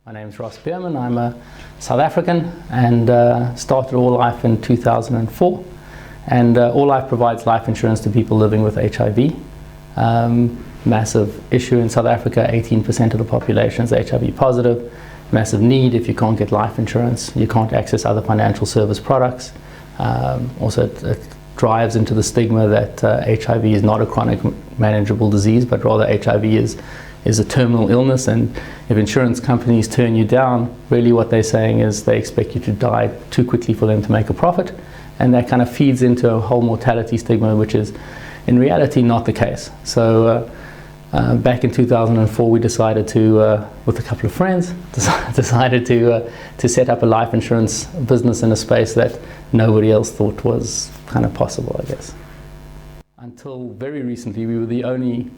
My name is Ross Beerman. I'm a South African and started AllLife in 2004. And AllLife provides life insurance to people living with HIV. Massive issue in South Africa, 18% of the population is HIV positive. Massive need. If you can't get life insurance, you can't access other financial service products. Also, it drives into the stigma that HIV is not a chronic manageable disease, but rather HIV is a terminal illness, and if insurance companies turn you down, really what they're saying is they expect you to die too quickly for them to make a profit, and that kind of feeds into a whole mortality stigma, which is in reality not the case. So back in 2004 we decided to, with a couple of friends, decided to set up a life insurance business in a space that nobody else thought was kind of possible, I guess. Until very recently we were the only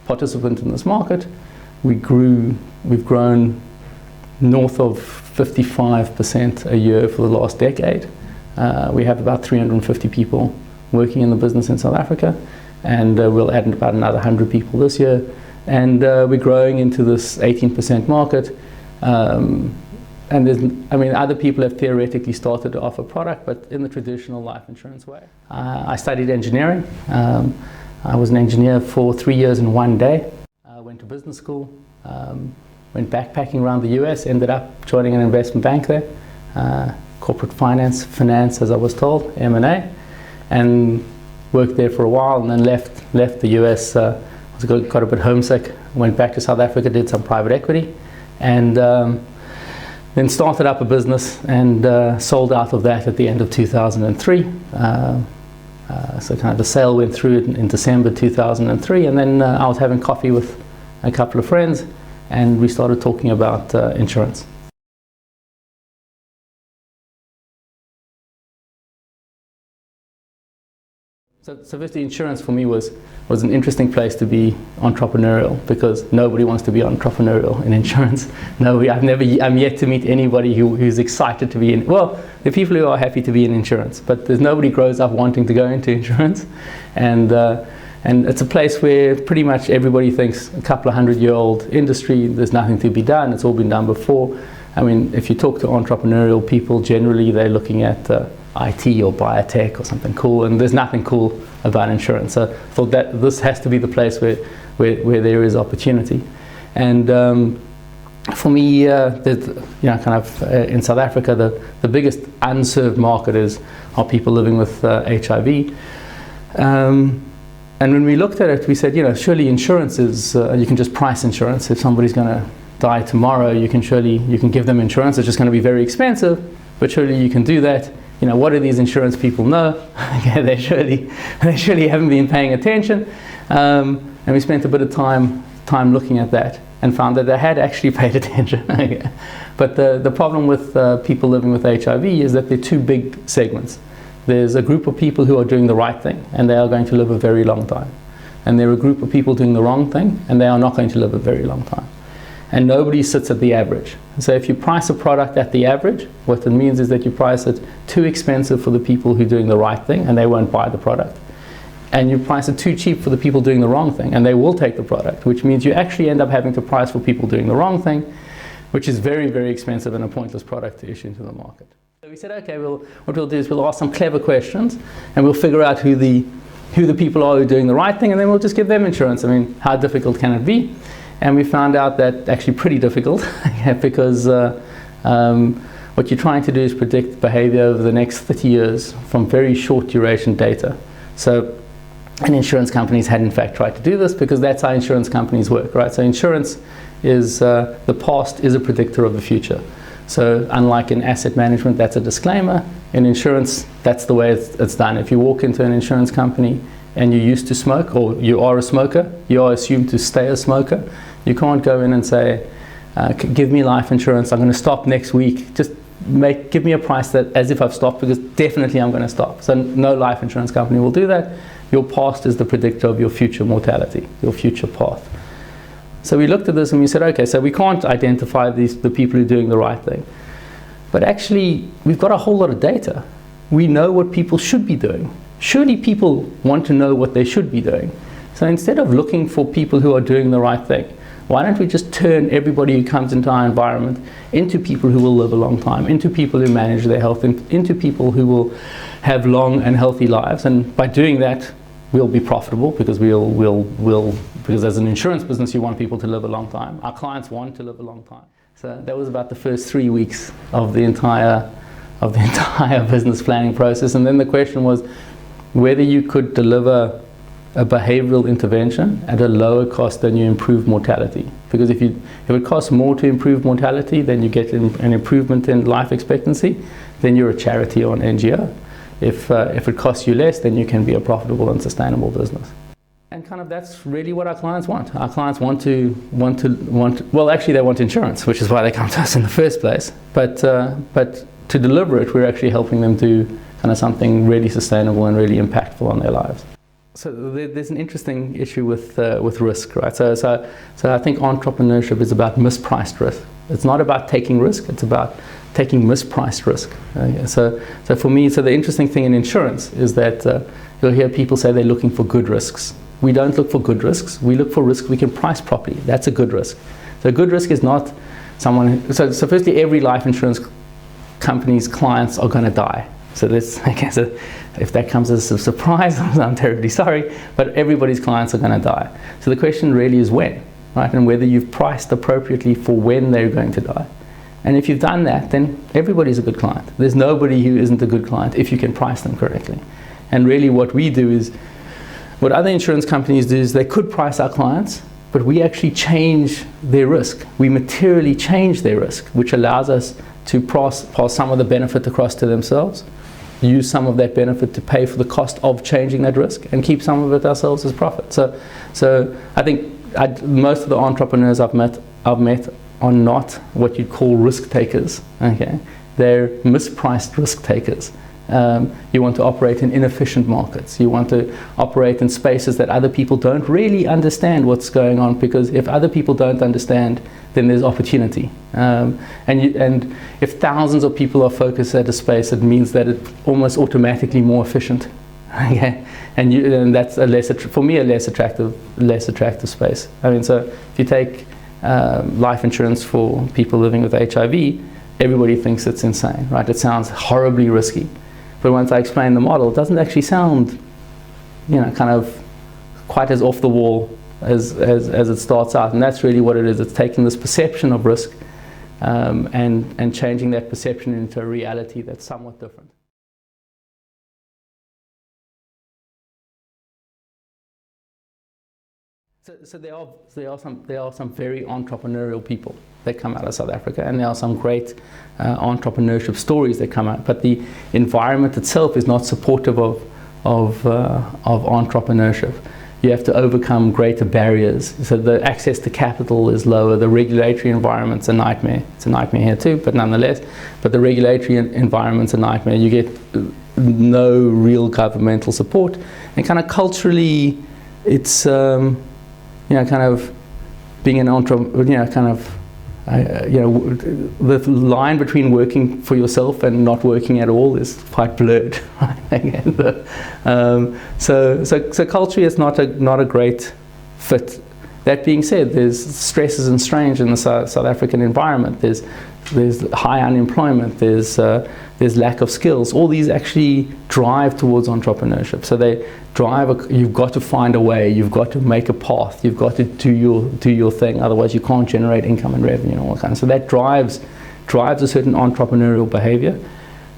participant in this market. We've grown north of 55% a year for the last decade. We have about 350 people working in the business in South Africa, and we'll add about another 100 people this year. And we're growing into this 18% market. And other people have theoretically started to offer product, but in the traditional life insurance way. I studied engineering. I was an engineer for 3 years and 1 day. Went to business school, went backpacking around the US, ended up joining an investment bank there, corporate finance as I was told, M&A, and worked there for a while, and then left the US, got a bit homesick, went back to South Africa, did some private equity, and then started up a business and sold out of that at the end of 2003. So kind of the sale went through in December 2003, and then I was having coffee with a couple of friends, and we started talking about insurance. So firstly, insurance for me was an interesting place to be entrepreneurial, because nobody wants to be entrepreneurial in insurance. I'm yet to meet anybody who's excited to be in. Well, there are people who are happy to be in insurance, but there's nobody grows up wanting to go into insurance, and it's a place where pretty much everybody thinks a couple of 100-year-old industry. There's nothing to be done. It's all been done before. I mean, if you talk to entrepreneurial people, generally they're looking at IT or biotech or something cool, and there's nothing cool about insurance. So I thought that this has to be the place where there is opportunity. And for me, in South Africa, the biggest unserved market are people living with HIV. And when we looked at it, we said, surely insurance is, you can just price insurance. If somebody's going to die tomorrow, you can give them insurance. It's just going to be very expensive, but surely you can do that. What do these insurance people know? they surely haven't been paying attention. And we spent a bit of time looking at that and found that they had actually paid attention. But the problem with people living with HIV is that there are two big segments. There's a group of people who are doing the right thing, and they are going to live a very long time. And there are a group of people doing the wrong thing, and they are not going to live a very long time. And nobody sits at the average. So if you price a product at the average, what it means is that you price it too expensive for the people who are doing the right thing, and they won't buy the product. And you price it too cheap for the people doing the wrong thing, and they will take the product, which means you actually end up having to price for people doing the wrong thing, which is very, very expensive and a pointless product to issue into the market. So we said, okay, what we'll do is we'll ask some clever questions, and we'll figure out who the people are who are doing the right thing, and then we'll just give them insurance. I mean, how difficult can it be? And we found out that actually pretty difficult, because what you're trying to do is predict behavior over the next 30 years from very short duration data. And insurance companies had in fact tried to do this, because that's how insurance companies work, right? So insurance is, the past is a predictor of the future. So unlike in asset management, that's a disclaimer. In insurance, that's the way it's done. If you walk into an insurance company and you used to smoke, or you are a smoker, you are assumed to stay a smoker. You can't go in and say, give me life insurance, I'm going to stop next week. Just give me a price that as if I've stopped, because definitely I'm going to stop. So no life insurance company will do that. Your past is the predictor of your future mortality, your future path. So we looked at this and we said, okay, so we can't identify the people who are doing the right thing. But actually, we've got a whole lot of data. We know what people should be doing. Surely people want to know what they should be doing. So instead of looking for people who are doing the right thing, Why don't we just turn everybody who comes into our environment into people who will live a long time, into people who manage their health, into people who will have long and healthy lives. And by doing that, we'll be profitable, because because as an insurance business, you want people to live a long time. Our clients want to live a long time. So that was about the first 3 weeks of the entire business planning process. And then the question was whether you could deliver a behavioral intervention at a lower cost than you improve mortality. Because if it costs more to improve mortality than you get an improvement in life expectancy, then you're a charity or an NGO. If it costs you less, then you can be a profitable and sustainable business. And kind of that's really what our clients want. Our clients want, well, actually they want insurance, which is why they come to us in the first place. But to deliver it, we're actually helping them do kind of something really sustainable and really impactful on their lives. So there's an interesting issue with risk, right? So I think entrepreneurship is about mispriced risk. It's not about taking risk, it's about taking mispriced risk. So for me, the interesting thing in insurance is that you'll hear people say they're looking for good risks. We don't look for good risks, we look for risk we can price properly. That's a good risk. So a good risk is not someone, so firstly, every life insurance company's clients are going to die. So if that comes as a surprise, I'm terribly sorry, but everybody's clients are going to die. So the question really is when, right? And whether you've priced appropriately for when they're going to die. And if you've done that, then everybody's a good client. There's nobody who isn't a good client if you can price them correctly. And really what we do is, what other insurance companies do is they could price our clients, but we actually change their risk. We materially change their risk, which allows us to pass some of the benefit across to themselves, use some of that benefit to pay for the cost of changing that risk, and keep some of it ourselves as profit. So I think most of the entrepreneurs I've met are not what you'd call risk takers. Okay, they're mispriced risk takers. You want to operate in inefficient markets. You want to operate in spaces that other people don't really understand what's going on, because if other people don't understand, then there's opportunity. And if thousands of people are focused at a space, it means that it's almost automatically more efficient. Okay, and that's for me a less attractive space. I mean, so if you take life insurance for people living with HIV, everybody thinks it's insane, right? It sounds horribly risky. But once I explain the model, it doesn't actually sound, kind of quite as off the wall as it starts out. And that's really what it is. It's taking this perception of risk and changing that perception into a reality that's somewhat different. So there are some very entrepreneurial people that come out of South Africa, and there are some great entrepreneurship stories that come out. But the environment itself is not supportive of entrepreneurship. You have to overcome greater barriers. So the access to capital is lower. The regulatory environment's a nightmare. It's a nightmare here too, but nonetheless. But the regulatory environment's a nightmare. You get no real governmental support, and kind of culturally, it's kind of being an entrepreneur, the line between working for yourself and not working at all is quite blurred. So culturally, it's not a great fit. That being said, there's stresses and strains in the South African environment. There's high unemployment. There's lack of skills. All these actually drive towards entrepreneurship. So they drive. You've got to find a way. You've got to make a path. You've got to do your thing. Otherwise, you can't generate income and revenue and all that kind. So that drives a certain entrepreneurial behavior.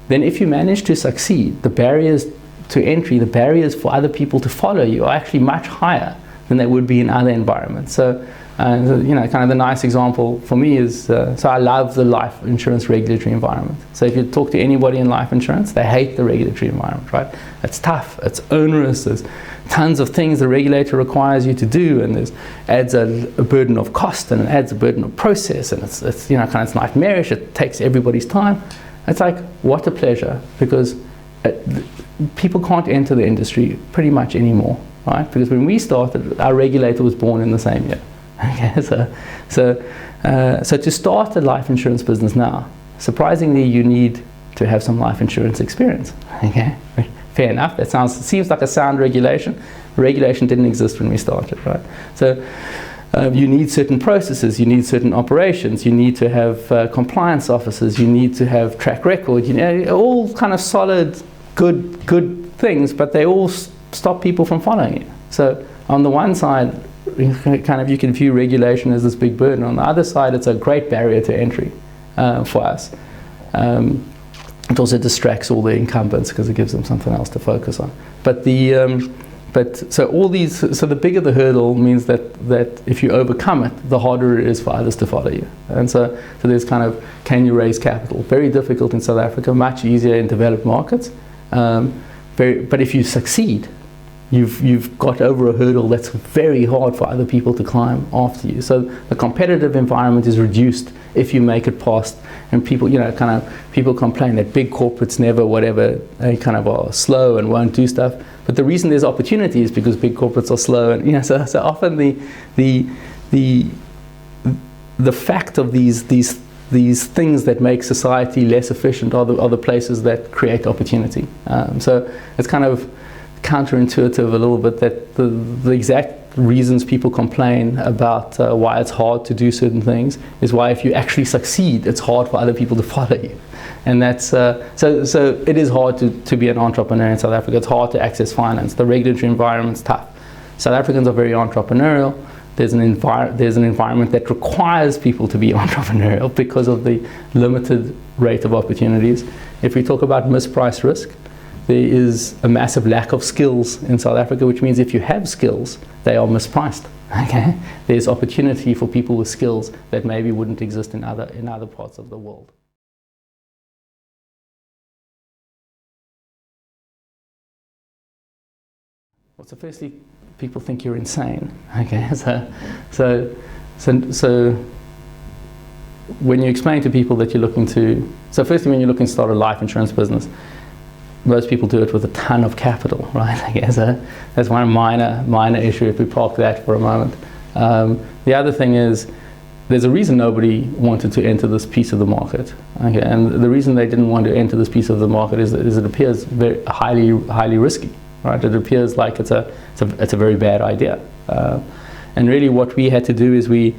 Then, if you manage to succeed, the barriers to entry, the barriers for other people to follow you, are actually much higher than they would be in other environments. So. Kind of the nice example for me is, so I love the life insurance regulatory environment. So if you talk to anybody in life insurance, they hate the regulatory environment, right? It's tough, it's onerous, there's tons of things the regulator requires you to do, and there's adds a burden of cost, and it adds a burden of process, and it's nightmarish, it takes everybody's time. It's like, what a pleasure, because people can't enter the industry pretty much anymore, right? Because when we started, our regulator was born in the same year. Okay, so to start a life insurance business now, surprisingly, you need to have some life insurance experience. Okay, fair enough. That seems like a sound regulation. Regulation didn't exist when we started, right? So you need certain processes, you need certain operations, you need to have compliance officers, you need to have track record, all kind of solid, good things, but they all stop people from following you. So on the one side, kind of you can view regulation as this big burden. On the other side, it's a great barrier to entry for us. It also distracts all the incumbents because it gives them something else to focus on. But so the bigger the hurdle means that if you overcome it, the harder it is for others to follow you. And so there's kind of, can you raise capital? Very difficult in South Africa, much easier in developed markets. But if you succeed, you've got over a hurdle that's very hard for other people to climb after you. So the competitive environment is reduced if you make it past. And people, people complain that big corporates never, whatever, they kind of are slow and won't do stuff. But the reason there's opportunity is because big corporates are slow. And so often the fact of these things that make society less efficient are the places that create opportunity. So it's kind of counterintuitive a little bit that the exact reasons people complain about why it's hard to do certain things is why if you actually succeed, it's hard for other people to follow you. And that's so it is hard to be an entrepreneur in South Africa. It's hard to access finance. The regulatory environment's tough. South Africans are very entrepreneurial. There's an environment that requires people to be entrepreneurial because of the limited rate of opportunities. If we talk about mispriced risk, there is a massive lack of skills in South Africa, which means if you have skills, they are mispriced. Okay? There's opportunity for people with skills that maybe wouldn't exist in other parts of the world. Well, so firstly, people think you're insane. Okay, so when you explain to people that you're looking to, so firstly, when you're looking to start a life insurance business, most people do it with a ton of capital, right? I guess that's one minor issue if we park that for a moment. The other thing is, there's a reason nobody wanted to enter this piece of the market. Okay, and the reason they didn't want to enter this piece of the market is it appears very highly risky. Right? It appears like it's a very bad idea. And really, what we had to do is we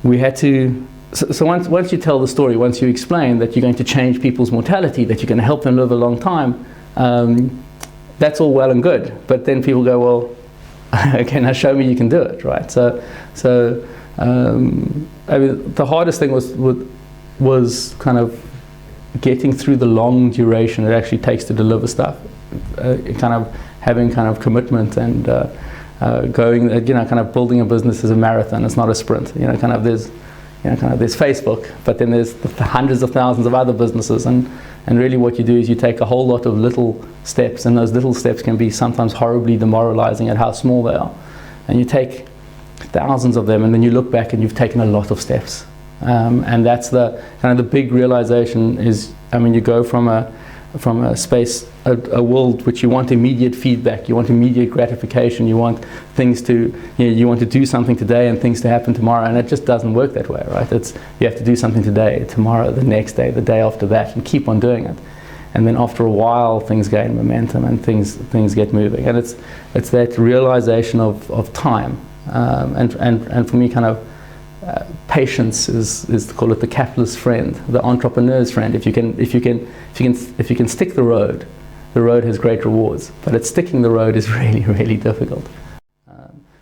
had to. So once you tell the story, once you explain that you're going to change people's mortality, that you're going to help them live a long time, that's all well and good. But then people go, well, okay, now show me you can do it, right? So I mean, the hardest thing was kind of getting through the long duration it actually takes to deliver stuff. Kind of having kind of commitment and going, kind of building a business is a marathon. It's not a sprint. There's Facebook, but then there's the hundreds of thousands of other businesses, and really what you do is you take a whole lot of little steps, and those little steps can be sometimes horribly demoralizing at how small they are. And you take thousands of them, and then you look back and you've taken a lot of steps. And that's the kind of the big realization is, I mean, you go from a space, a world which you want immediate feedback, you want immediate gratification, you want things to, you want to do something today and things to happen tomorrow, and it just doesn't work that way, right? You have to do something today, tomorrow, the next day, the day after that, and keep on doing it. And then after a while, things gain momentum and things get moving. And it's that realization of time, and for me, kind of patience is to call it the capitalist friend, the entrepreneur's friend. If you can stick the road has great rewards, but it's sticking the road is really, really difficult.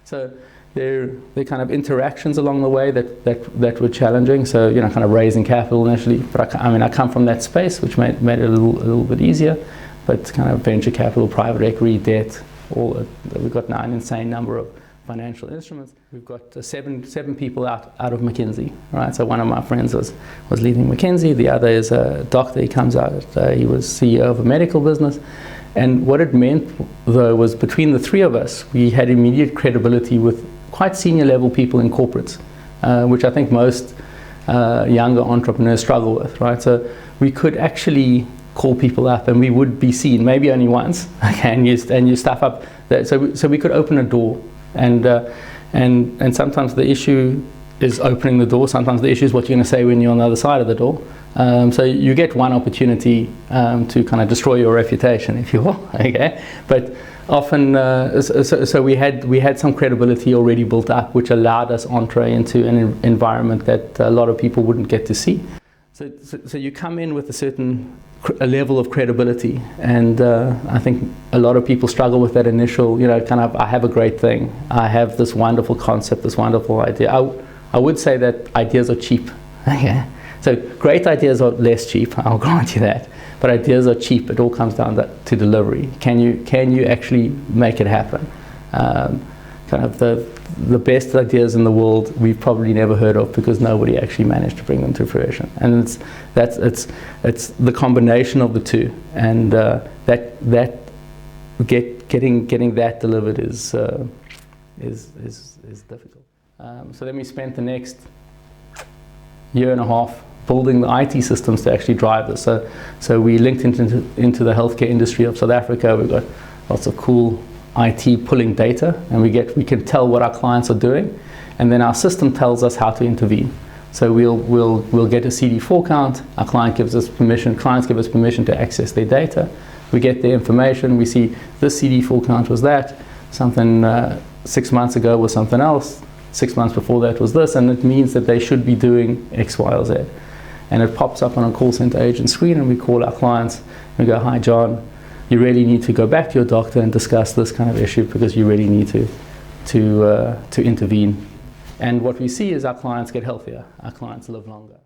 So there are kind of interactions along the way that were challenging. So kind of raising capital initially, but I come from that space, which made it a little bit easier. But kind of venture capital, private equity, debt, we've got now an insane number of financial instruments. We've got seven people out of McKinsey, right? So one of my friends was leaving McKinsey. The other is a doctor. He comes out. He was CEO of a medical business. And what it meant, though, was between the three of us, we had immediate credibility with quite senior level people in corporates, which I think most younger entrepreneurs struggle with, right? So we could actually call people up and we would be seen, maybe only once, okay, and you stuff up. So we could open a door. And sometimes the issue is opening the door. Sometimes the issue is what you're going to say when you're on the other side of the door. So you get one opportunity to kind of destroy your reputation, if you will. Okay, but often, so we had some credibility already built up, which allowed us entree into an environment that a lot of people wouldn't get to see. So you come in with a level of credibility, and I think a lot of people struggle with that initial, kind of, I have a great thing, I have this wonderful concept, this wonderful idea. I would say that ideas are cheap. Okay, so great ideas are less cheap, I'll grant you that, but ideas are cheap. It all comes down to delivery. Can you actually make it happen? Kind of the best ideas in the world we've probably never heard of because nobody actually managed to bring them to fruition. And it's the combination of the two, and getting that delivered is difficult. So then we spent the next year and a half building the IT systems to actually drive this. So we linked into the healthcare industry of South Africa. We've got lots of cool IT pulling data, and we can tell what our clients are doing, and then our system tells us how to intervene. So we'll get a CD4 count. Our clients give us permission to access their data. We get their information. We see this CD4 count was that, something 6 months ago was something else, 6 months before that was this, and it means that they should be doing X, Y, or Z. And it pops up on a call center agent screen, and we call our clients and we go, "Hi, John, you really need to go back to your doctor and discuss this kind of issue because you really need to intervene." And what we see is our clients get healthier, our clients live longer.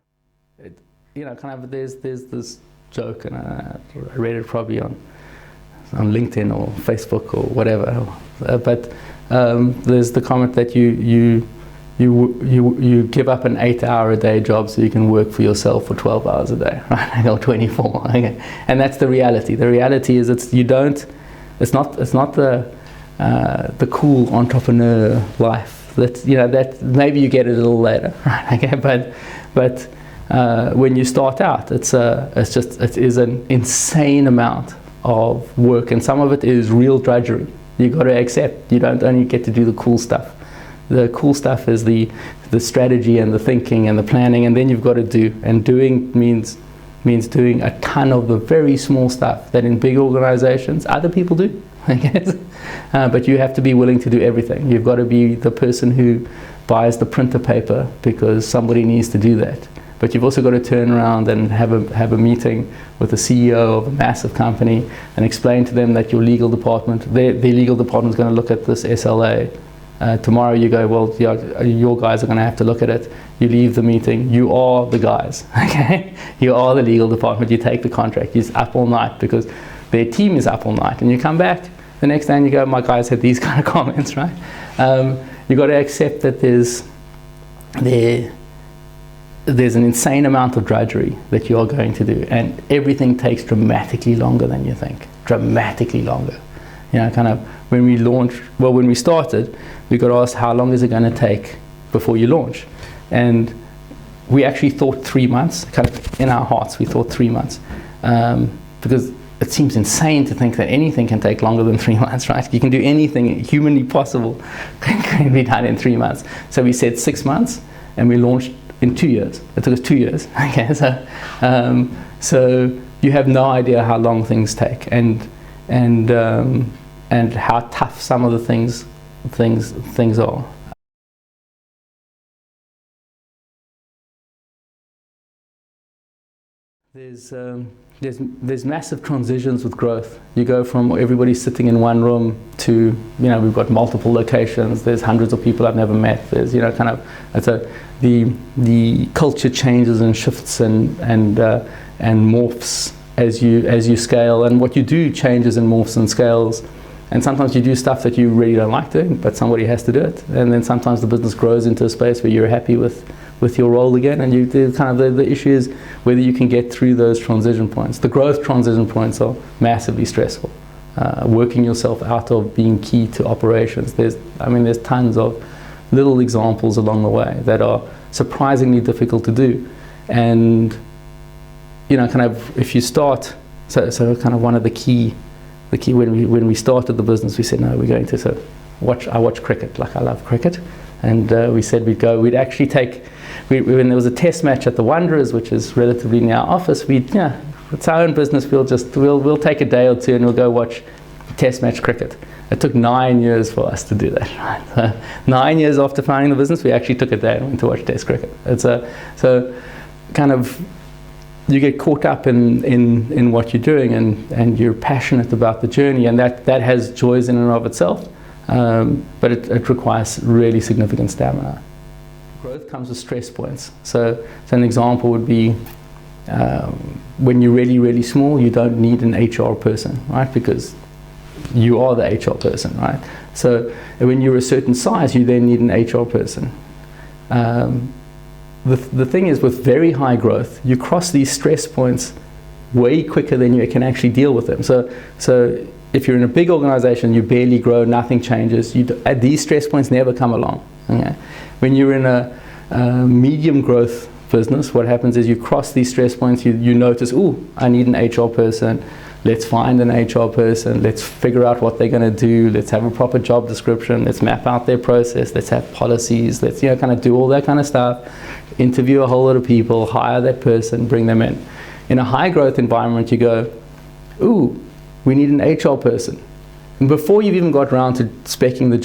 There's this joke, and I read it probably on LinkedIn or Facebook or whatever, but there's the comment that you give up an 8-hour-a-day job so you can work for yourself for 12 hours a day, right? Or 24. Okay. And that's the reality. The reality is it's not the cool entrepreneur life. That maybe you get it a little later, right? Okay. But when you start out, it is an insane amount of work, and some of it is real drudgery. You got to accept you don't only get to do the cool stuff. The cool stuff is the strategy and the thinking and the planning, and then you've got to do. And doing means doing a ton of the very small stuff that in big organizations other people do, I guess. But you have to be willing to do everything. You've got to be the person who buys the printer paper because somebody needs to do that. But you've also got to turn around and have a meeting with the CEO of a massive company and explain to them that your legal department, their legal department is going to look at this SLA. Tomorrow you go, well, your guys are going to have to look at it. You leave the meeting. You are the guys, okay? You are the legal department. You take the contract. You're up all night because their team is up all night. And you come back the next day and you go, my guys had these kind of comments, right? You've got to accept that there's an insane amount of drudgery that you are going to do. And everything takes dramatically longer than you think. Dramatically longer. When we started, we got asked, how long is it going to take before you launch? And we actually thought 3 months, kind of in our hearts, we thought 3 months. Because it seems insane to think that anything can take longer than 3 months, right? You can do anything humanly possible can be done in 3 months. So we said 6 months, and we launched in 2 years. It took us 2 years. Okay, so you have no idea how long things take, and how tough some of the things are. There's massive transitions with growth. You go from everybody sitting in one room to, we've got multiple locations. There's hundreds of people I've never met. There's, the culture changes and shifts and morphs as you scale, and what you do changes and morphs and scales. And sometimes you do stuff that you really don't like doing, but somebody has to do it. And then sometimes the business grows into a space where you're happy with your role again, and the issue is whether you can get through those transition points. The growth transition points are massively stressful. Working yourself out of being key to operations. There's tons of little examples along the way that are surprisingly difficult to do. And if you start, so kind of one of the key when we started the business, we said, no, we're going to, so I watch cricket, like I love cricket. And we said we'd actually take, when there was a test match at the Wanderers, which is relatively near our office, it's our own business, we'll take a day or two and we'll go watch test match cricket. It took 9 years for us to do that. Right? 9 years after founding the business, we actually took a day and went to watch test cricket. So kind of, you get caught up in what you're doing, and you're passionate about the journey, and that has joys in and of itself, but it requires really significant stamina. Growth comes with stress points. So an example would be when you're really, really small, you don't need an HR person, right? Because you are the HR person, right? So when you're a certain size, you then need an HR person. The thing is, with very high growth, you cross these stress points way quicker than you can actually deal with them. So if you're in a big organization, you barely grow, nothing changes, these stress points never come along. Okay? When you're in a medium growth business, what happens is you cross these stress points, you notice, ooh, I need an HR person, let's find an HR person, let's figure out what they're going to do, let's have a proper job description, let's map out their process, let's have policies, let's kind of do all that kind of stuff, interview a whole lot of people, hire that person, bring them in. In a high growth environment, you go, ooh, we need an HR person. And before you've even got around to speccing the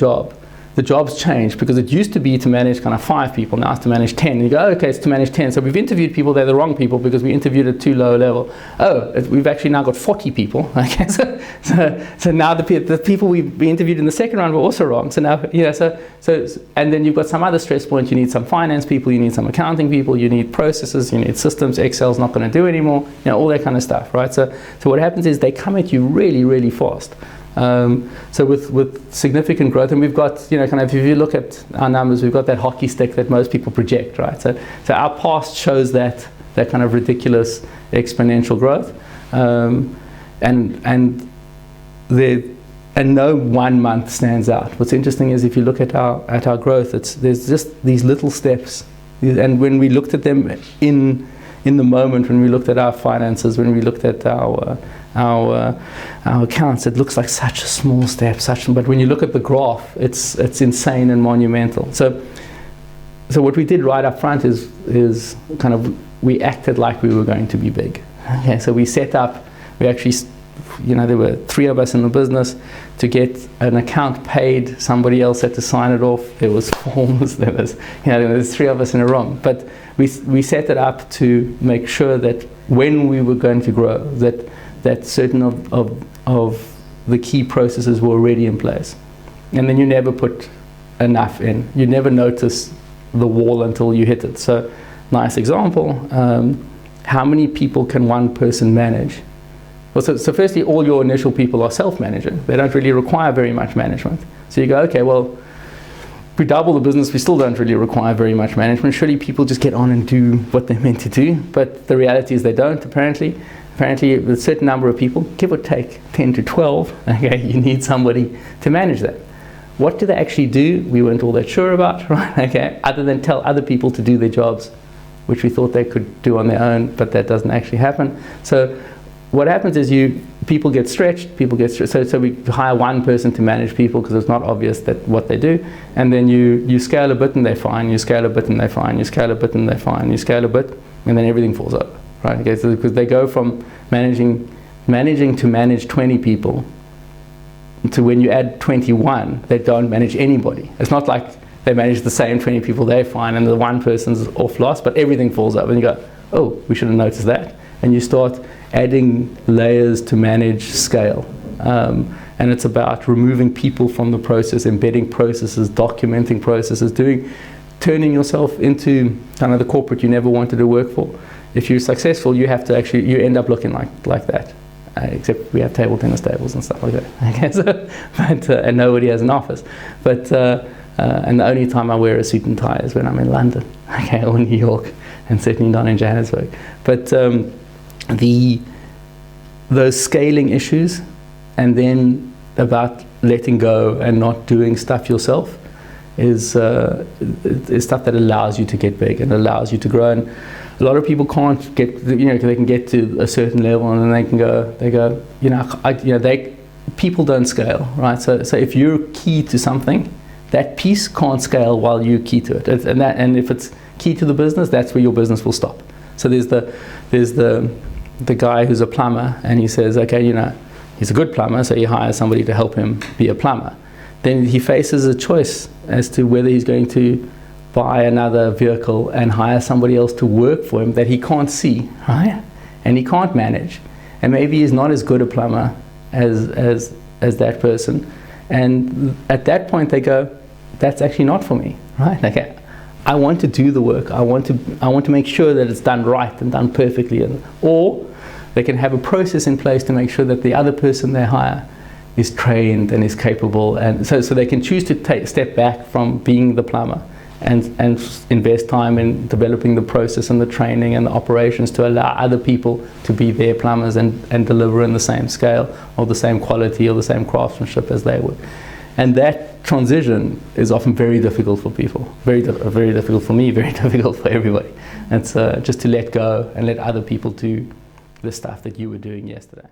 job's changed, because it used to be to manage kind of 5 people, now it's to manage 10. And you go, oh, okay, it's to manage 10. So we've interviewed people, they're the wrong people because we interviewed at too low a level. Oh, we've actually now got 40 people. Okay, so now the people we interviewed in the second round were also wrong. So now, and then you've got some other stress points. You need some finance people, you need some accounting people, you need processes, you need systems. Excel's not going to do anymore. All that kind of stuff, right? So what happens is they come at you really, really fast. So with significant growth, and we've got, kind of, if you look at our numbers, we've got that hockey stick that most people project, right? So our past shows that kind of ridiculous exponential growth, and no 1 month stands out. What's interesting is if you look at our growth, there's just these little steps, and when we looked at them in the moment, when we looked at our finances, when we looked at our accounts, it looks like such a small step, but when you look at the graph, it's insane and monumental. So what we did right up front is kind of, we acted like we were going to be big. Okay, so we set up, we actually, there were 3 of us in the business. To get an account paid, somebody else had to sign it off. There was forms, there was 3 of us in a room. But we set it up to make sure that when we were going to grow, that certain of the key processes were already in place. And then you never put enough in. You never notice the wall until you hit it. So, nice example, how many people can one person manage? Well, so firstly, all your initial people are self-managing. They don't really require very much management. So you go, okay, well, if we double the business, we still don't really require very much management. Surely people just get on and do what they're meant to do. But the reality is they don't, apparently. Apparently, with a certain number of people, give or take 10 to 12, okay, you need somebody to manage that. What do they actually do? We weren't all that sure about, right? Okay, other than tell other people to do their jobs, which we thought they could do on their own, but that doesn't actually happen. So what happens is people get stretched. So we hire one person to manage people because it's not obvious that what they do, and then you scale a bit and they're fine. You scale a bit and they're fine. You scale a bit and they're fine. You scale a bit, and then everything falls over. Right? Okay, so because they go from managing to manage 20 people to when you add 21, they don't manage anybody. It's not like they manage the same 20 people, they're fine, and the one person's off loss, but everything falls over. And you go, oh, we should have noticed that. And you start adding layers to manage scale. And it's about removing people from the process, embedding processes, documenting processes, turning yourself into kind of the corporate you never wanted to work for. If you're successful, you have to actually, you end up looking like that. Except we have table tennis tables and stuff like that. Okay, so, and nobody has an office. But and the only time I wear a suit and tie is when I'm in London, okay, or New York, and certainly not in Johannesburg. But those scaling issues, and then about letting go and not doing stuff yourself, is stuff that allows you to get big and allows you to grow. And a lot of people can't get, they can get to a certain level and then they go, people don't scale, right? So if you're key to something, that piece can't scale while you're key to it. And if it's key to the business, that's where your business will stop. So there's the guy who's a plumber, and he says, okay, you know, he's a good plumber, so he hires somebody to help him be a plumber. Then he faces a choice as to whether he's going to buy another vehicle and hire somebody else to work for him that he can't see, right? And he can't manage. And maybe he's not as good a plumber as that person. And at that point they go, that's actually not for me, right? Okay, I want to do the work. I want to make sure that it's done right and done perfectly. Or they can have a process in place to make sure that the other person they hire is trained and is capable. And so they can choose to step back from being the plumber and invest time in developing the process and the training and the operations to allow other people to be their plumbers and deliver in the same scale or the same quality or the same craftsmanship as they would. And that transition is often very difficult for people, very difficult for me, very difficult for everybody. It's just to let go and let other people do the stuff that you were doing yesterday.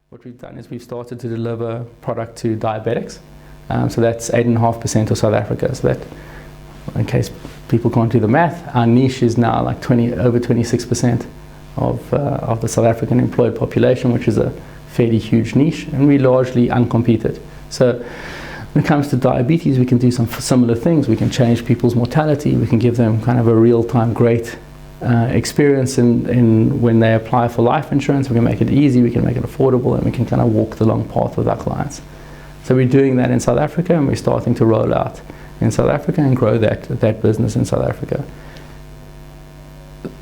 What we've done is we've started to deliver product to diabetics. So that's 8.5% of South Africa. So that, in case people can't do the math, our niche is now like over 26% of the South African employed population, which is a fairly huge niche, and we're largely uncompeted. So when it comes to diabetes, we can do some similar things. We can change people's mortality. We can give them kind of a real-time great experience in when they apply for life insurance. We can make it easy, we can make it affordable, and we can kind of walk the long path with our clients. So we're doing that in South Africa, and we're starting to roll out in South Africa and grow that business in South Africa.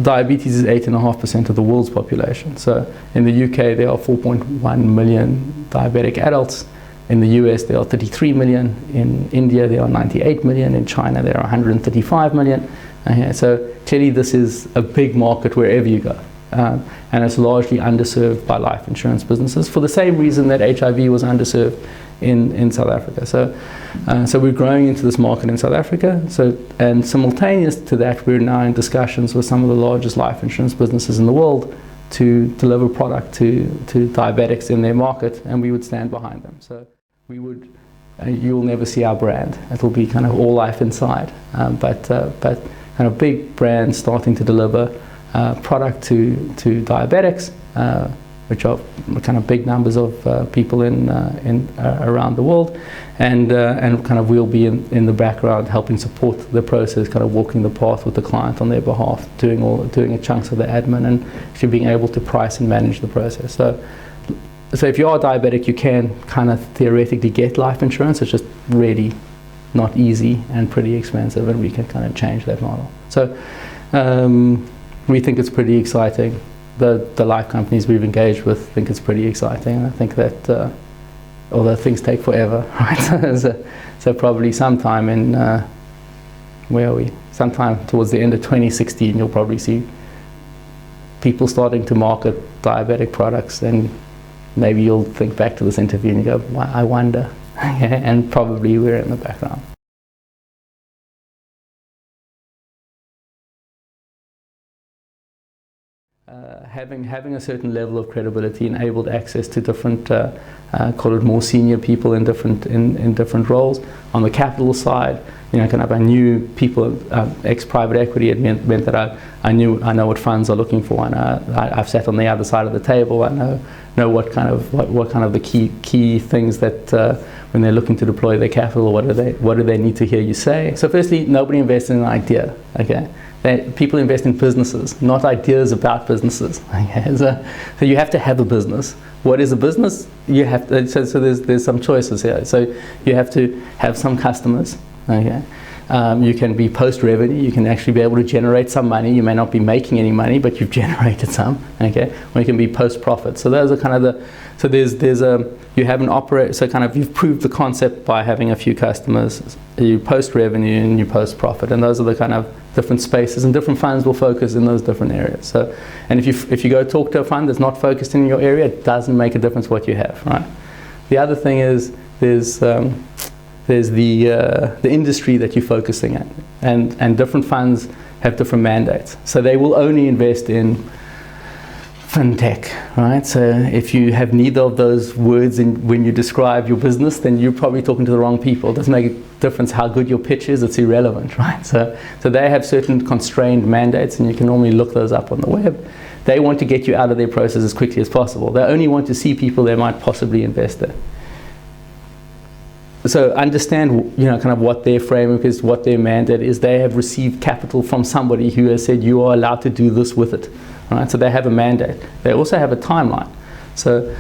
Diabetes is 8.5% of the world's population. So in the UK there are 4.1 million diabetic adults. In the US there are 33 million. In India there are 98 million. In China there are 135 million. So clearly this is a big market wherever you go. And it's largely underserved by life insurance businesses for the same reason that HIV was underserved in South Africa. So we're growing into this market in South Africa. And simultaneous to that, we're now in discussions with some of the largest life insurance businesses in the world to deliver product to diabetics in their market, and we would stand behind them. So we would, you'll never see our brand. It'll be kind of AllLife inside, but kind of big brands starting to deliver product to diabetics, which are kind of big numbers of people in around the world, and kind of we'll be in the background helping support the process, kind of walking the path with the client on their behalf, doing a chunks of the admin, and actually being able to price and manage the process. So if you are diabetic, you can kind of theoretically get life insurance. It's just really not easy and pretty expensive, and we can kind of change that model. So we think it's pretty exciting. The life companies we've engaged with think it's pretty exciting, and I think that although things take forever, right? so probably sometime in where are we? Sometime towards the end of 2016, you'll probably see people starting to market diabetic products, and maybe you'll think back to this interview and you go, well, I wonder. And probably we're in the background. Having a certain level of credibility enabled access to different, call it more senior people in different roles. On the capital side, kind of I knew people, ex-private equity, it meant that I know what funds are looking for, and I've sat on the other side of the table. I know what kind of the key things that when they're looking to deploy their capital, what do they need to hear you say. So firstly, nobody invests in an idea, okay? People invest in businesses, not ideas about businesses. Okay? So you have to have a business. What is a business? You have to, so there's some choices here. So you have to have some customers. Okay? You can be post-revenue. You can actually be able to generate some money. You may not be making any money, but you've generated some. Okay, or you can be post-profit. So those are kind of you have an operate. So kind of you've proved the concept by having a few customers. You post-revenue and you post-profit, and those are the kind of different spaces, and different funds will focus in those different areas. So, and if you go talk to a fund that's not focused in your area, it doesn't make a difference what you have, right? The other thing is there's the industry that you're focusing on, and different funds have different mandates. So they will only invest in fintech, right? So if you have neither of those words when you describe your business, then you're probably talking to the wrong people. It doesn't make a difference how good your pitch is, it's irrelevant, right? So they have certain constrained mandates, and you can normally look those up on the web. They want to get you out of their process as quickly as possible. They only want to see people they might possibly invest in. So understand, kind of what their framework is, what their mandate is. They have received capital from somebody who has said you are allowed to do this with it. Right? So they have a mandate. They also have a timeline. So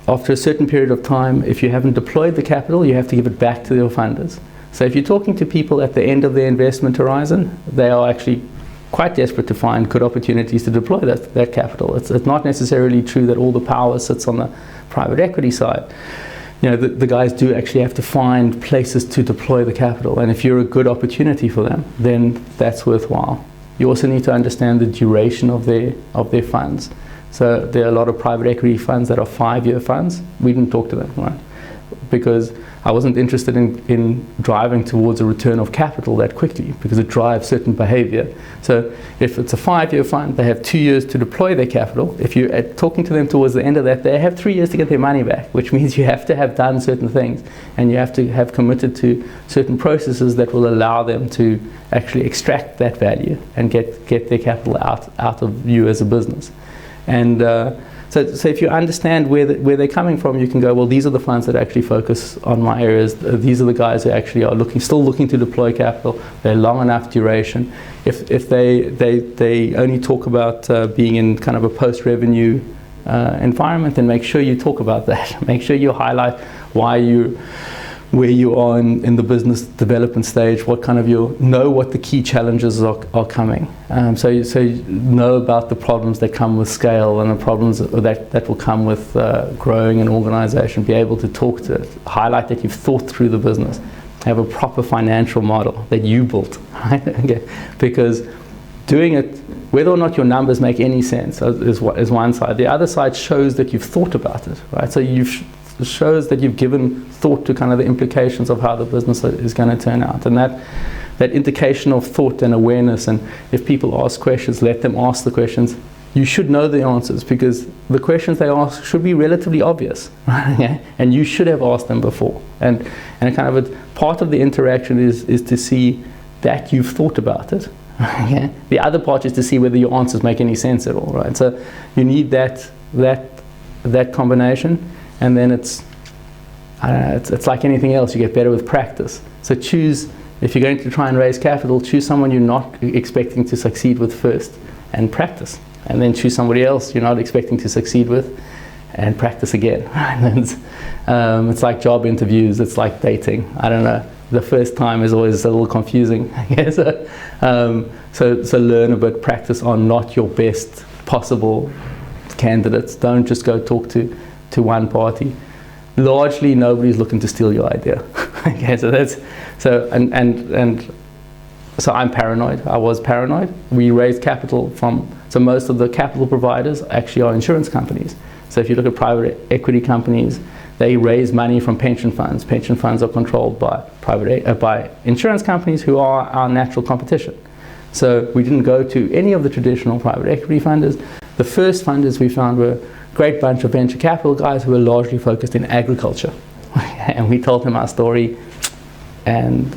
after a certain period of time, if you haven't deployed the capital, you have to give it back to your funders. So if you're talking to people at the end of their investment horizon, they are actually quite desperate to find good opportunities to deploy that capital. It's not necessarily true that all the power sits on the private equity side. The guys do actually have to find places to deploy the capital, and if you're a good opportunity for them, then that's worthwhile. You also need to understand the duration of their funds. So there are a lot of private equity funds that are 5-year funds. We didn't talk to them, right? Because I wasn't interested in driving towards a return of capital that quickly, because it drives certain behavior. So if it's a 5-year fund, they have 2 years to deploy their capital. If you're talking to them towards the end of that, they have 3 years to get their money back, which means you have to have done certain things, and you have to have committed to certain processes that will allow them to actually extract that value and get their capital out of you as a business. And so if you understand where they're coming from, you can go, well, these are the funds that actually focus on my areas. These are the guys who actually are still looking to deploy capital. They're long enough duration. If they only talk about being in kind of a post-revenue environment, then make sure you talk about that. Make sure you highlight where you are in the business development stage, what kind of know what the key challenges are coming. So you know about the problems that come with scale and the problems that will come with growing an organization. Be able to talk to it, highlight that you've thought through the business, have a proper financial model that you built, right? Okay. Because doing it, whether or not your numbers make any sense is one side. The other side shows that you've thought about it, right? So it shows that you've given thought to kind of the implications of how the business is going to turn out. And that indication of thought and awareness, and if people ask questions, let them ask the questions. You should know the answers, because the questions they ask should be relatively obvious, right? And you should have asked them before. And kind of part of the interaction is to see that you've thought about it. Okay? The other part is to see whether your answers make any sense at all, right? So you need that combination. And then it's like anything else, you get better with practice. So if you're going to try and raise capital, choose someone you're not expecting to succeed with first, and practice. And then choose somebody else you're not expecting to succeed with, and practice again. It's like job interviews, it's like dating. I don't know, the first time is always a little confusing. So learn a bit, practice on not your best possible candidates. Don't just go talk to one party. Largely nobody's looking to steal your idea. Okay, so I'm paranoid. I was paranoid. We raised capital so most of the capital providers actually are insurance companies. So if you look at private equity companies, they raise money from pension funds. Pension funds are controlled by insurance companies, who are our natural competition. So we didn't go to any of the traditional private equity funders. The first funders we found were great bunch of venture capital guys who were largely focused in agriculture. And we told them our story, and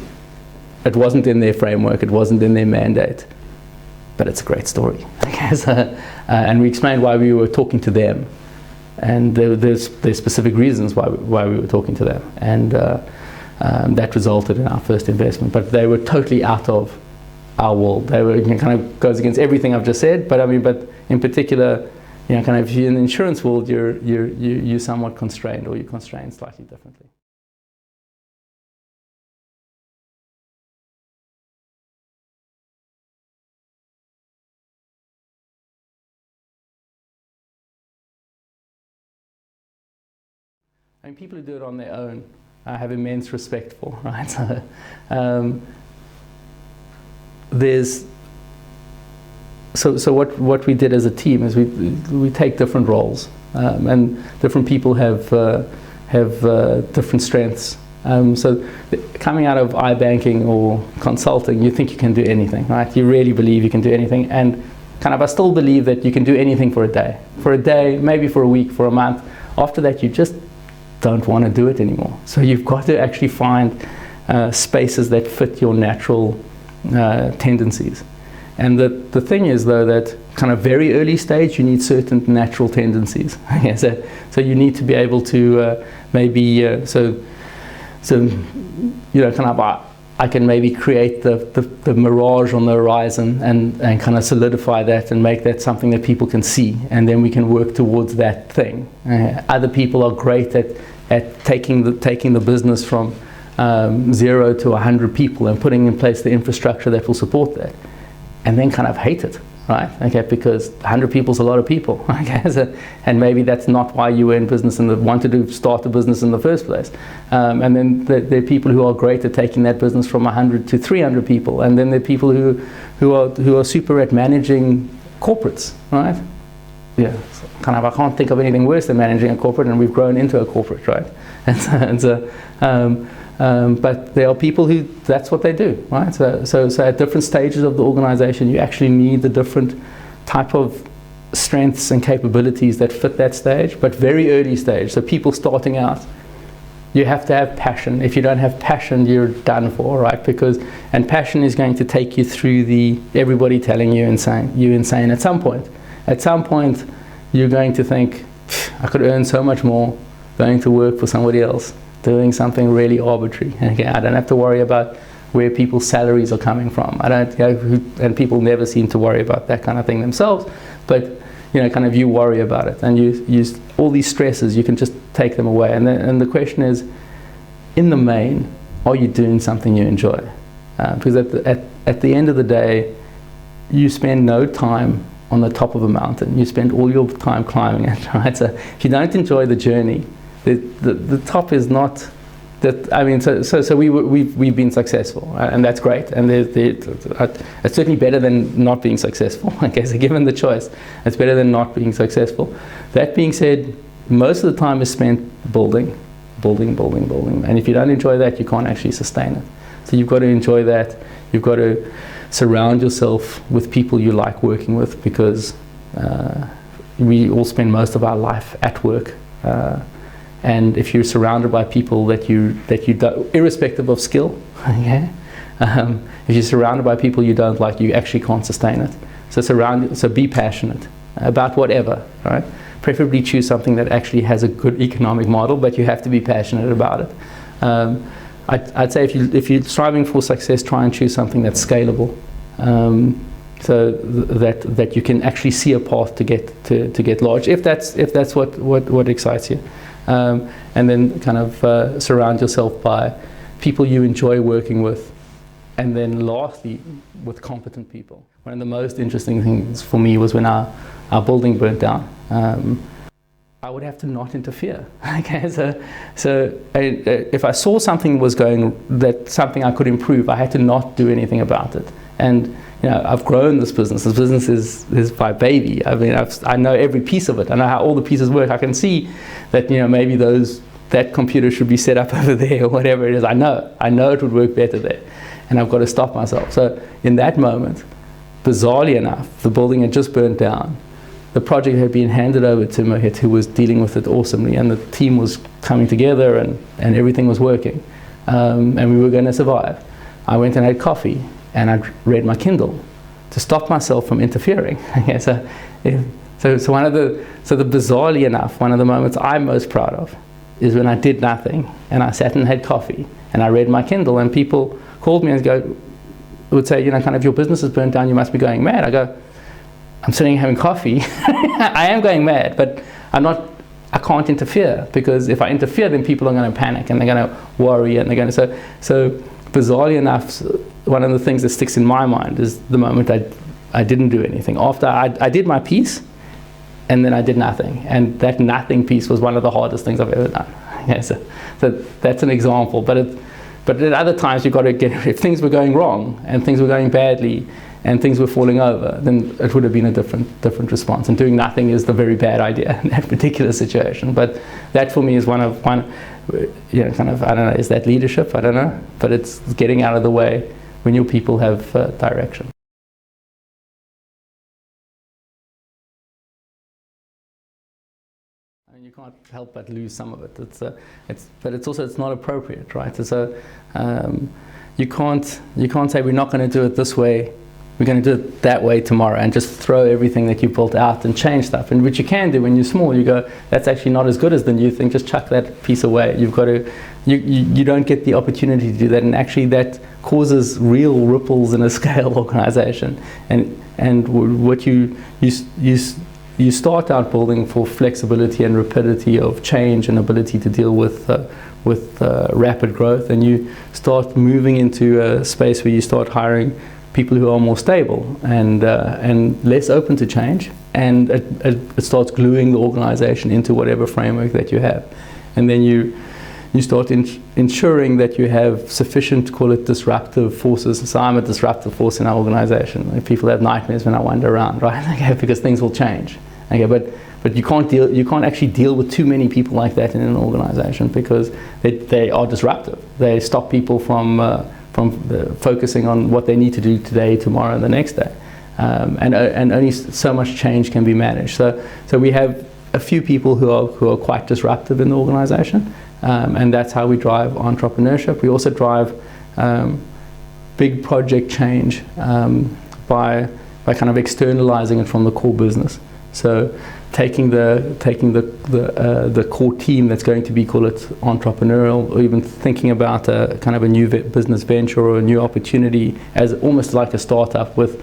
it wasn't in their framework, it wasn't in their mandate, but it's a great story. And we explained why we were talking to them, and there's specific reasons why we were talking to them, and that resulted in our first investment. But they were totally out of our world. They were, kind of goes against everything I've just said, but in particular, kind of if you're in the insurance world, you're somewhat constrained, or you're constrained slightly differently. People who do it on their own, I have immense respect for, right? So what we did as a team is we take different roles, and different people have different strengths Coming out of iBanking or consulting, you think you can do anything, right? You really believe you can do anything, and I still believe that you can do anything for a day, maybe for a week, for a month. After that, you just don't want to do it anymore. So you've got to actually find spaces that fit your natural tendencies. And the thing is, though, that very early stage, you need certain natural tendencies. Okay, so you need to be able to I can maybe create the mirage on the horizon and solidify that and make that something that people can see, and then we can work towards that thing. Other people are great at taking the business from 0 to 100 people and putting in place the infrastructure that will support that, and then hate it, right? Okay, because 100 people is a lot of people. Okay, and maybe that's not why you were in business and wanted to start a business in the first place. And then there are people who are great at taking that business from 100 to 300 people, and then there are people who are super at managing corporates, right? Yeah, so I can't think of anything worse than managing a corporate, and we've grown into a corporate, right? But there are people who that's what they do, right? So at different stages of the organization, you actually need the different type of strengths and capabilities that fit that stage, but very early stage. So people starting out, you have to have passion. If you don't have passion, you're done for, right? And passion is going to take you through everybody telling you insane at some point. At some point, you're going to think, I could earn so much more going to work for somebody else, doing something really arbitrary. Okay, I don't have to worry about where people's salaries are coming from. And people never seem to worry about that kind of thing themselves, but you worry about it, and you use all these stresses, you can just take them away. And the question is, in the main, are you doing something you enjoy? Because at the end of the day, you spend no time on the top of a mountain. You spend all your time climbing it, right? So if you don't enjoy the journey, the top is not that. I mean, so we've been successful, right? And that's great. And it's certainly better than not being successful. Okay, so given the choice, it's better than not being successful. That being said, most of the time is spent building. And if you don't enjoy that, you can't actually sustain it. So you've got to enjoy that. You've got to surround yourself with people you like working with, because we all spend most of our life at work. And if you're surrounded by people that you don't, irrespective of skill, okay, if you're surrounded by people you don't like, you actually can't sustain it. So be passionate about whatever, right? Preferably choose something that actually has a good economic model, but you have to be passionate about it. I'd say if you're striving for success, try and choose something that's scalable, so that you can actually see a path to get large. If that's what excites you. And then surround yourself by people you enjoy working with, and then lastly, with competent people. One of the most interesting things for me was when our building burnt down. I would have to not interfere. Okay, so if I saw something was something I could improve, I had to not do anything about it. And I've grown this business. This business is my baby. I mean, I know every piece of it. I know how all the pieces work. I can see that maybe that computer should be set up over there or whatever it is. I know it would work better there, and I've got to stop myself. So in that moment, bizarrely enough, the building had just burnt down. The project had been handed over to Mohit, who was dealing with it awesomely, and the team was coming together, and everything was working, and we were going to survive. I went and had coffee, and I read my Kindle to stop myself from interfering. Okay, so bizarrely enough, one of the moments I'm most proud of is when I did nothing, and I sat and had coffee, and I read my Kindle, and people called me and would say, your business is burnt down, you must be going mad. I go, I'm sitting having coffee. I am going mad, but I can't interfere, because if I interfere, then people are going to panic, and they're going to worry, and they're going to, so bizarrely enough, one of the things that sticks in my mind is the moment I didn't do anything. After I did my piece, and then I did nothing. And that nothing piece was one of the hardest things I've ever done. Yeah, so that's an example. But at other times, you've got to if things were going wrong, and things were going badly, and things were falling over, then it would have been a different response. And doing nothing is the very bad idea in that particular situation. But that for me is one of kind of, I don't know, is that leadership? I don't know, but it's getting out of the way when your people have direction. I mean, you can't help but lose some of it. But it's not appropriate, right? So you can't say we're not going to do it this way. We're going to do it that way tomorrow, and just throw everything that you built out and change stuff. And which you can do when you're small. You go, that's actually not as good as the new thing. Just chuck that piece away. You've got to. You don't get the opportunity to do that, and actually that causes real ripples in a scale organization. And what you start out building for flexibility and rapidity of change and ability to deal with rapid growth, and you start moving into a space where you start hiring people who are more stable and less open to change, and it starts gluing the organization into whatever framework that you have. And then you start ensuring that you have sufficient, call it disruptive forces. So I'm a disruptive force in our organization. Like, people have nightmares when I wander around, right? Okay, because things will change. Okay, but you can't actually deal with too many people like that in an organization, because they are disruptive. They stop people from focusing on what they need to do today, tomorrow, and the next day. And only so much change can be managed. So we have a few people who are quite disruptive in the organization, and that's how we drive entrepreneurship. We also drive big project change by kind of externalizing it from the core business. So taking the core team that's going to be, call it entrepreneurial, or even thinking about a kind of a new business venture or a new opportunity as almost like a startup with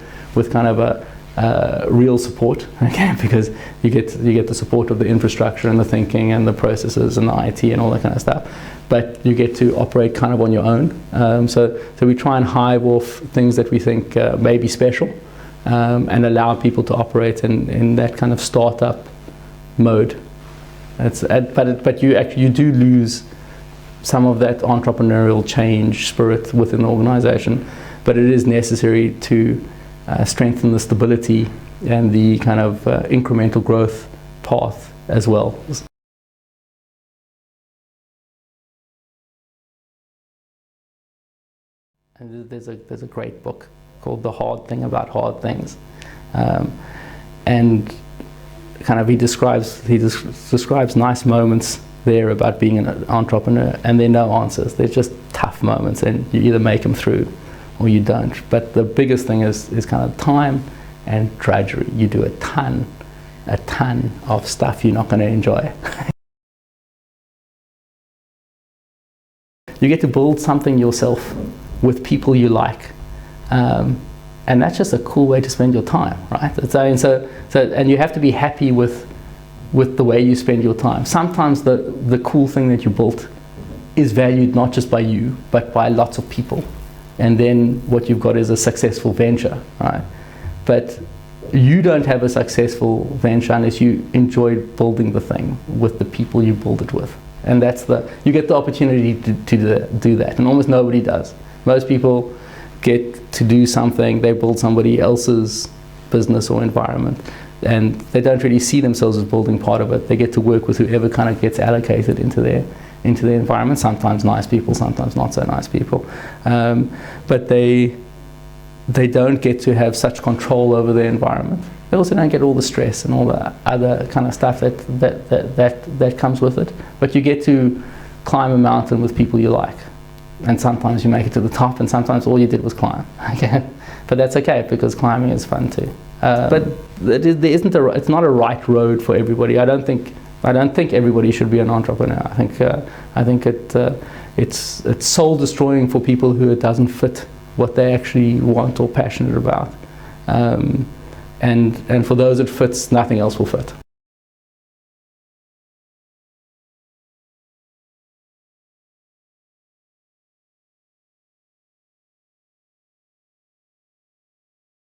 kind of a real support, okay? Because you get the support of the infrastructure and the thinking and the processes and the IT and all that kind of stuff, but you get to operate kind of on your own. So we try and hive off things that we think may be special, and allow people to operate in that kind of startup mode. But you do lose some of that entrepreneurial change spirit within the organization, but it is necessary to strengthen the stability and the kind of incremental growth path as well. And there's a great book called The Hard Thing About Hard Things, and kind of he describes nice moments there about being an entrepreneur, and there are no answers. They're just tough moments, and you either make them through or you don't. But the biggest thing is kind of time and drudgery. You do a ton of stuff you're not going to enjoy. You get to build something yourself with people you like. And that's just a cool way to spend your time, right? And you have to be happy with the way you spend your time. Sometimes the cool thing that you built is valued not just by you, but by lots of people. And then what you've got is a successful venture, right? But you don't have a successful venture unless you enjoy building the thing with the people you build it with. And you get the opportunity to do that, and almost nobody does. Most people get to do something, they build somebody else's business or environment, and they don't really see themselves as building part of it. They get to work with whoever kind of gets allocated into their environment, sometimes nice people, sometimes not so nice people. But they don't get to have such control over their environment. They also don't get all the stress and all the other kind of stuff that comes with it. But you get to climb a mountain with people you like. And sometimes you make it to the top, and sometimes all you did was climb. Okay, but that's okay, because climbing is fun too. But it's not a right road for everybody. I don't think everybody should be an entrepreneur. I think it's soul destroying for people who it doesn't fit what they actually want or passionate about. And for those it fits, nothing else will fit.